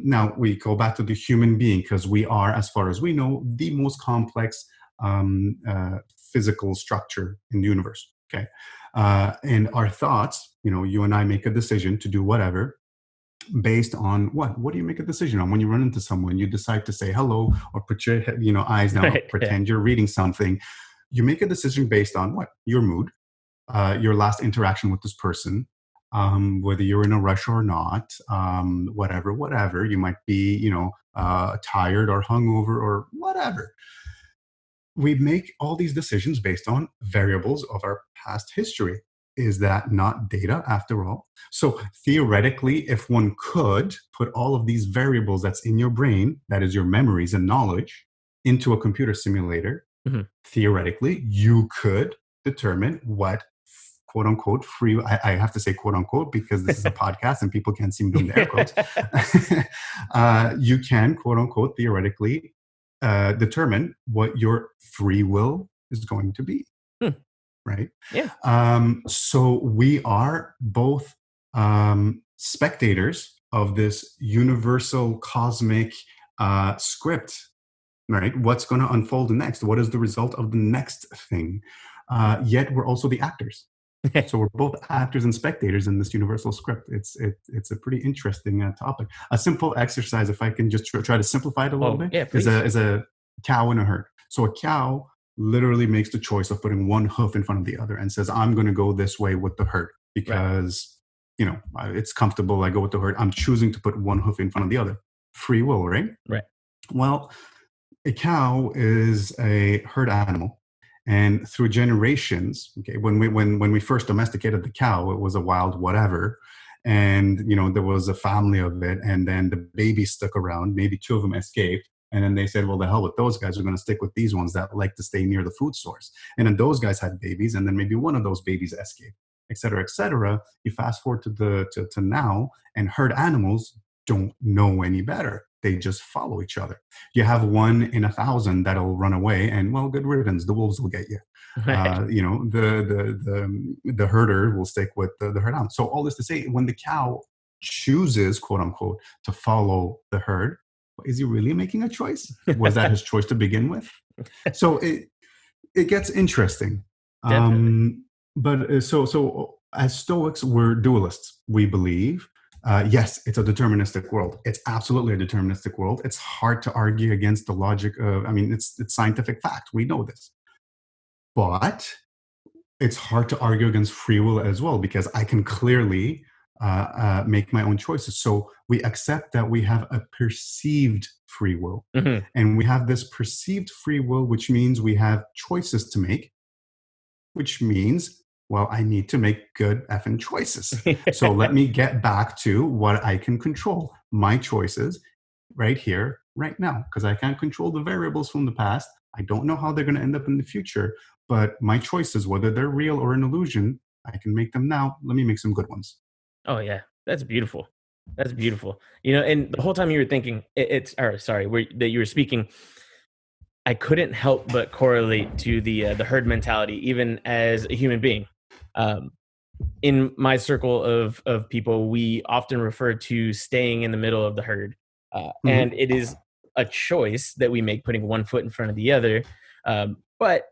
Now we go back to the human being because we are, as far as we know, the most complex physical structure in the universe. Okay. And our thoughts, you and I make a decision to do whatever based on what? What do you make a decision on? When you run into someone, you decide to say hello or put your eyes down, Right. pretend you're reading something. You make a decision based on what? Your mood, your last interaction with this person, whether you're in a rush or not, whatever. You might be, tired or hungover or whatever. We make all these decisions based on variables of our past history. Is that not data after all? So theoretically, if one could put all of these variables that's in your brain, that is your memories and knowledge, into a computer simulator, Mm-hmm. theoretically, you could determine what quote unquote free, I have to say quote unquote because this is a podcast and people can't see me doing the air quotes. You can quote unquote theoretically determine what your free will is going to be. Hmm. Right? Yeah. So we are both spectators of this universal cosmic script, right? What's going to unfold next? What is the result of the next thing? Yet we're also the actors. So we're both actors and spectators in this universal script. It's a pretty interesting topic. A simple exercise, if I can just try to simplify it a little Oh, bit, yeah, is please. a cow in a herd. So a cow literally makes the choice of putting one hoof in front of the other and says, "I'm going to go this way with the herd Right, because it's comfortable. I go with the herd. I'm choosing to put one hoof in front of the other. Free will, right?" right. Well, a cow is a herd animal, and through generations, okay, when we first domesticated the cow, it was a wild whatever, and there was a family of it, and then the babies stuck around. Maybe two of them escaped, and then they said, "Well, the hell with those guys. We're going to stick with these ones that like to stay near the food source." And then those guys had babies, and then maybe one of those babies escaped, et cetera, et cetera. You fast forward to now, and herd animals don't know any better. They just follow each other. You have one in 1,000 that'll run away, and well, good riddance. The wolves will get you. Right. The herder will stick with the herd animal. So all this to say, when the cow chooses, quote unquote, to follow the herd, is he really making a choice? Was that his choice to begin with? So it gets interesting. Definitely. But as Stoics, we're dualists. We believe, yes, it's a deterministic world. It's absolutely a deterministic world. It's hard to argue against the logic of. I mean, it's scientific fact. We know this, but it's hard to argue against free will as well because I can clearly make my own choices. So we accept that we have a perceived free will, Hmm. and we have this perceived free will, which means we have choices to make, which means, well, I need to make good effing choices. So let me get back to what I can control, my choices right here, right now, because I can't control the variables from the past. I don't know how they're going to end up in the future, but my choices, whether they're real or an illusion, I can make them now. Let me make some good ones. Oh yeah, that's beautiful. That's beautiful. And the whole time you were thinking, it's or sorry, that you were speaking, I couldn't help but correlate to the herd mentality, even as a human being. Um, in my circle of people, we often refer to staying in the middle of the herd, and Hmm. it is a choice that we make, putting one foot in front of the other. But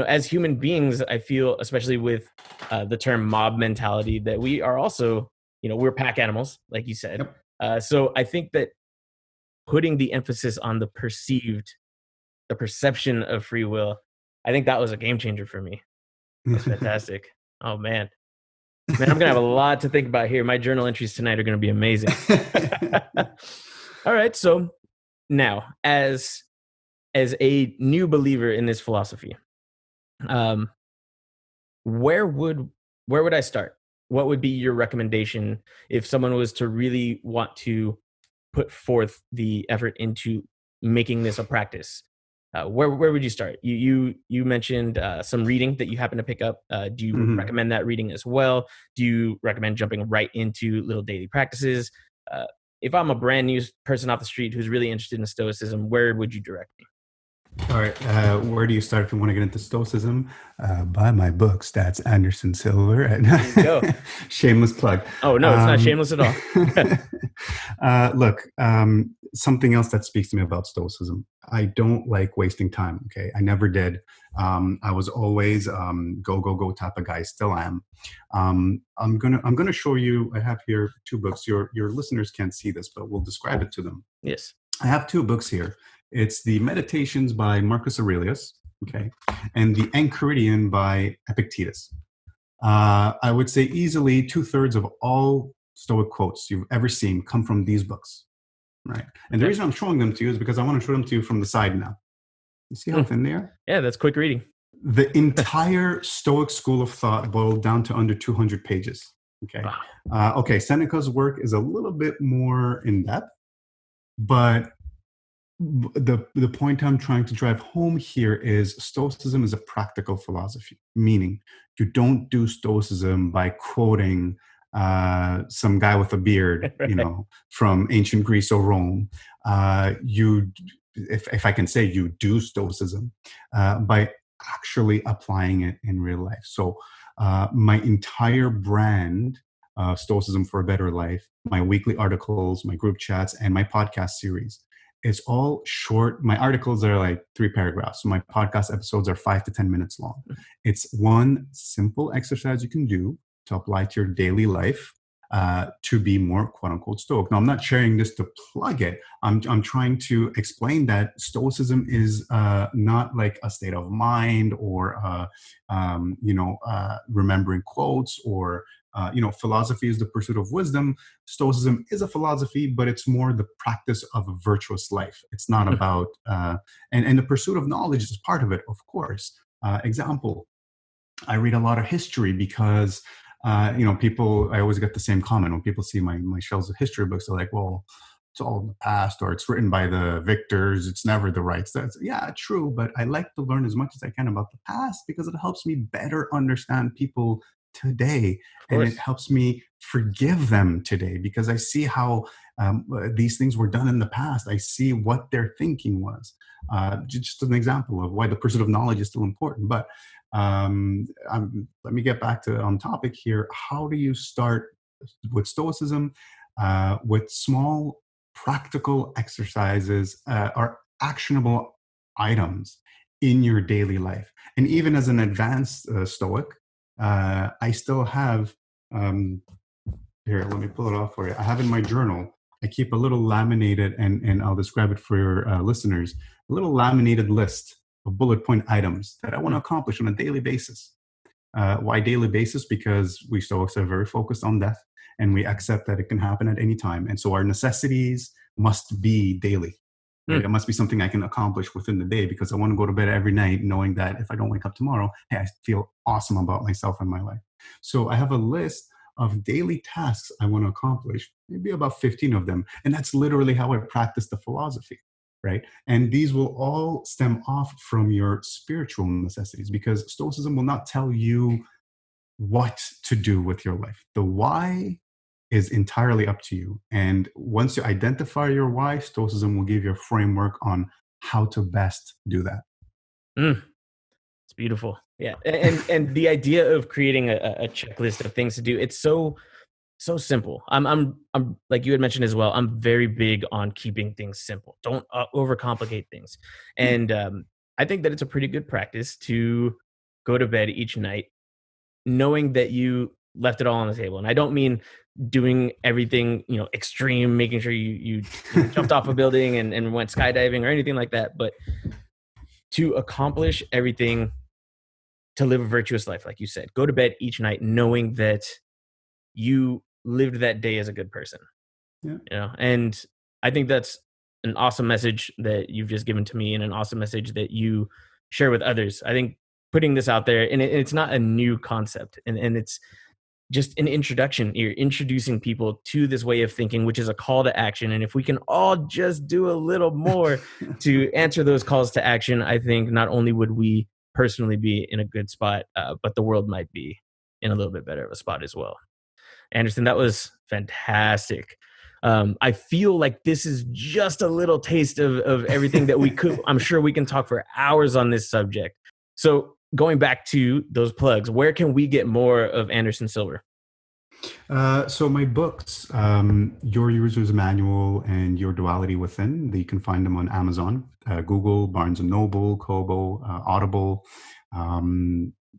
as human beings, I feel, especially with the term mob mentality, that we are also, we're pack animals, like you said. Yep. So I think that putting the emphasis on the perception of free will, I think that was a game changer for me. That's fantastic. Oh man. Man, I'm gonna have a lot to think about here. My journal entries tonight are gonna be amazing. All right, so now, as a new believer in this philosophy, um, where would where would I start? What would be your recommendation if someone was to really want to put forth the effort into making this a practice? Where would you start? You mentioned some reading that you happen to pick up. Do you Hmm. recommend that reading as well? Do you recommend jumping right into little daily practices? Uh, if I'm a brand new person off the street who's really interested in Stoicism, where would you direct me? All right. Where do you start if you want to get into Stoicism? Buy my books. That's Anderson Silver. There you go. Shameless plug. Oh no, it's not Um, shameless at all. look, something else that speaks to me about Stoicism. I don't like wasting time. Okay, I never did. I was always go go go type of guy. Still am. I'm gonna show you. I have here two books. Your listeners can't see this, but we'll describe it to them. Yes. I have two books here. It's the Meditations by Marcus Aurelius, okay, and the Enchiridion by Epictetus. I would say easily two-thirds of all Stoic quotes you've ever seen come from these books, right? And the Okay. reason I'm showing them to you is because I want to show them to you from the side now. You see how Hmm. thin they are? Yeah, that's quick reading. The entire Stoic school of thought boiled down to under 200 pages. Okay. Wow. Okay. Seneca's work is a little bit more in depth, but the point I'm trying to drive home here is Stoicism is a practical philosophy, meaning you don't do Stoicism by quoting some guy with a beard, Right. from ancient Greece or Rome. If I can say, you do Stoicism by actually applying it in real life. So my entire brand, Stoicism for a Better Life, my weekly articles, my group chats, and my podcast series It's all short. My articles are like 3 paragraphs. My podcast episodes are 5 to 10 minutes long. It's one simple exercise you can do to apply to your daily life to be more quote unquote stoic. Now, I'm not sharing this to plug it. I'm trying to explain that stoicism is not like a state of mind or, remembering quotes or, philosophy is the pursuit of wisdom. Stoicism is a philosophy, but it's more the practice of a virtuous life. It's not about, and the pursuit of knowledge is part of it, of course. Example, I read a lot of history because, people, I always get the same comment when people see my shelves of history books. They're like, well, it's all in the past or it's written by the victors. It's never the right stuff. Yeah, true. But I like to learn as much as I can about the past because it helps me better understand people today. Of And it course. helps me forgive them today because I see how these things were done in the past. I see what their thinking was. Just an example of why the pursuit of knowledge is still important. But let me get back to on topic here. How do you start with stoicism? With small practical exercises or actionable items in your daily life. And even as an advanced stoic, I still have here. Let me pull it off for you. I have in my journal. I keep a little laminated, and I'll describe it for your listeners. A little laminated list of bullet point items that I want to accomplish on a daily basis. Why daily basis? Because we Stoics are very focused on death and we accept that it can happen at any time. And so our necessities must be daily, right? It must be something I can accomplish within the day because I want to go to bed every night knowing that if I don't wake up tomorrow, hey, I feel awesome about myself and my life. So I have a list of daily tasks I want to accomplish, maybe about 15 of them. And that's literally how I practice the philosophy, right? And these will all stem off from your spiritual necessities because Stoicism will not tell you what to do with your life. The why is entirely up to you. And once you identify your why, Stoicism will give you a framework on how to best do that. Mm, it's beautiful. Yeah. And the idea of creating a checklist of things to do, it's so simple. I'm like you had mentioned as well. I'm very big on keeping things simple. Don't overcomplicate things. And I think that it's a pretty good practice to go to bed each night knowing that you left it all on the table. And I don't mean doing everything, extreme, making sure you jumped off a building and went skydiving or anything like that, but to accomplish everything to live a virtuous life, like you said. Go to bed each night knowing that you lived that day as a good person. Yeah. And I think that's an awesome message that you've just given to me and an awesome message that you share with others. I think putting this out there, and it's not a new concept, and it's just an introduction. You're introducing people to this way of thinking, which is a call to action. And if we can all just do a little more to answer those calls to action, I think not only would we personally be in a good spot, but the world might be in a little bit better of a spot as well. Anderson, that was fantastic. I feel like this is just a little taste of everything that we could. I'm sure we can talk for hours on this subject. So going back to those plugs, where can we get more of Anderson Silver? So my books, Your User's Manual and Your Duality Within, you can find them on Amazon, Google, Barnes and Noble, Kobo, Audible.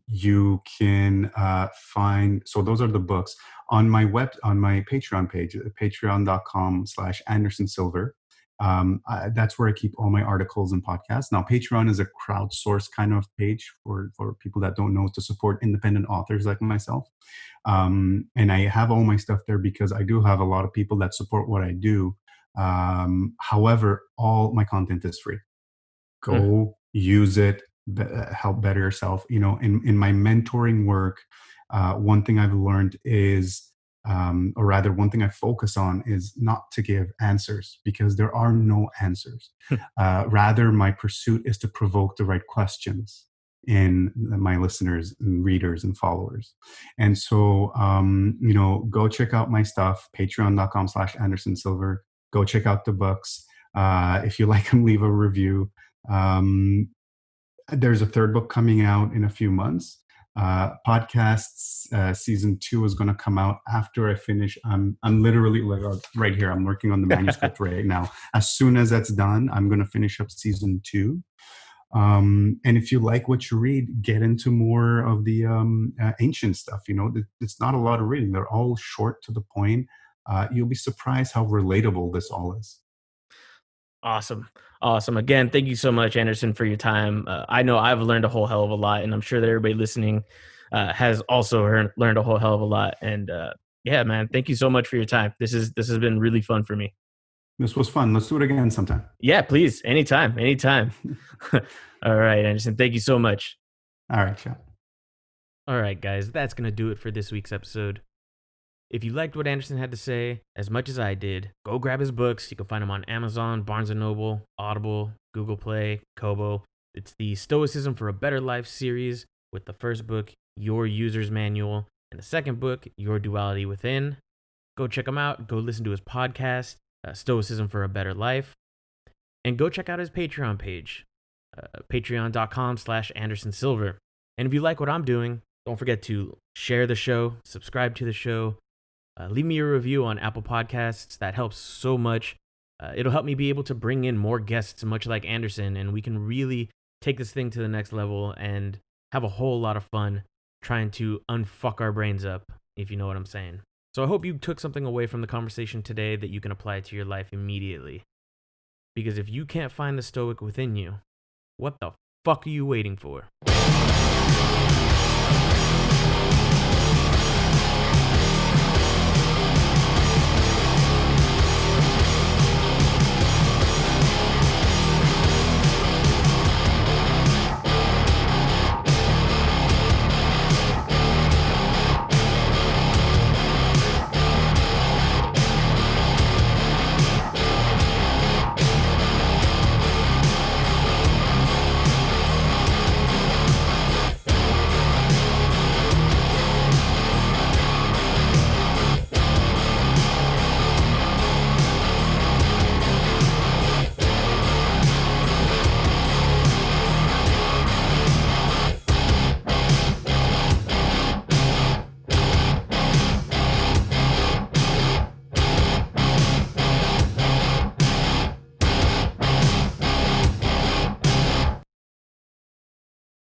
You can find, so those are the books on my on my Patreon page, patreon.com/Anderson Silver. That's where I keep all my articles and podcasts. Now, Patreon is a crowdsourced kind of page for people that don't know, to support independent authors like myself. And I have all my stuff there because I do have a lot of people that support what I do. However, all my content is free. Go use it, help better yourself. In my mentoring work, one thing I've learned is, or rather, one thing I focus on is not to give answers because there are no answers. Rather, my pursuit is to provoke the right questions in my listeners and readers and followers. And so, go check out my stuff, patreon.com/Anderson Silver. Go check out the books. If you like them, leave a review. There's a third book coming out in a few months. Podcasts season 2 is going to come out after I finish. I'm literally like right here. I'm working on the manuscript right now. As soon as that's done, I'm going to finish up season 2. And if you like what you read, get into more of the ancient stuff. It's not a lot of reading. They're all short to the point. You'll be surprised how relatable this all is. Awesome. Awesome. Again, thank you so much, Anderson, for your time. I know I've learned a whole hell of a lot, and I'm sure that everybody listening has also learned a whole hell of a lot. And yeah, man, thank you so much for your time. This has been really fun for me. This was fun. Let's do it again sometime. Yeah, please. Anytime. Anytime. All right, Anderson. Thank you so much. All right, ciao. All right, guys. That's going to do it for this week's episode. If you liked what Anderson had to say as much as I did, go grab his books. You can find them on Amazon, Barnes & Noble, Audible, Google Play, Kobo. It's the Stoicism for a Better Life series, with the first book, Your User's Manual, and the second book, Your Duality Within. Go check him out. Go listen to his podcast, Stoicism for a Better Life. And go check out his Patreon page, patreon.com/Anderson Silver. And if you like what I'm doing, don't forget to share the show, subscribe to the show, leave me a review on Apple Podcasts. That helps so much. It'll help me be able to bring in more guests, much like Anderson, and we can really take this thing to the next level and have a whole lot of fun trying to unfuck our brains up, if you know what I'm saying. So I hope you took something away from the conversation today that you can apply to your life immediately. Because if you can't find the Stoic within you, what the fuck are you waiting for?